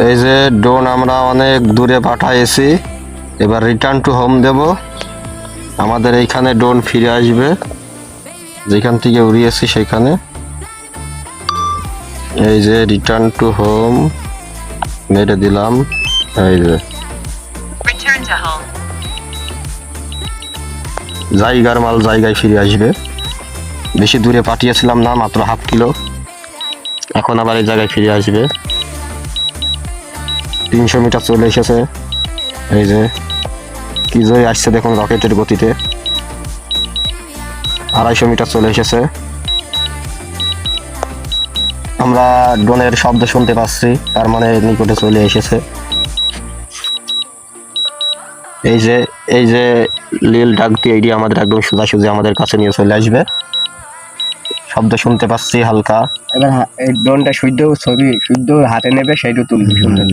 এই যে ড্রোন আমরা অনেক দূরে পাঠাইছি, এবার রিটার্ন টু হোম দেব। আমাদের এইখানে ড্রোন ফিরে আসবে, যেখান থেকে উড়িয়েছি সেখানে। এই যে রিটার্ন টু হোম মেরে দিলাম। এই যে Return to home. জায়গার মাল জায়গায় ফিরে আসবে। বেশি দূরে পাঠিয়েছিলাম না, মাত্র 1/2 কিলো। এখন আবার এই জায়গায় ফিরে আসবে। 300 মিটার চলে এসেছে। এই যে কি জয় আসছে দেখুন রকেটের গতিতে। 250 মিটার চলে এসেছে। আমরা ড্রোনের শব্দ শুনতে পাচ্ছি, তার মানে নিকটে চলে এসেছে। এই যে লীল ডাকটি এইটি আমাদের একদম সোজাসুজি আমাদের কাছে নিয়ে চলে আসবে। শব্দ শুনতে পাচ্ছি হালকা। এবার এই ড্রোনটা ছবি শুদ্ধ হাতে নেবে, সেইটা তুলবে সুন্দর।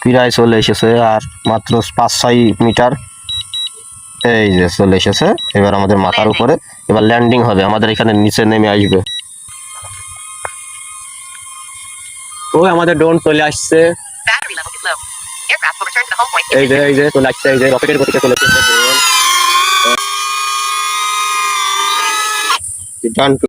প্রায় চলে এসেছে, আর মাত্র 5-6 মিটার। এই যে চলে এসেছে এবার আমাদের মাথার উপরে। এবার ল্যান্ডিং হবে, আমাদের এখানে নিচে নেমে আসবে। ওই আমাদের ড্রোন চলে আসছে। Battery level is low. Aircraft will return to the home point. এই যে চলে আসছে, এই যে রকেটের গতিতে চলে এসেছে ড্রোন।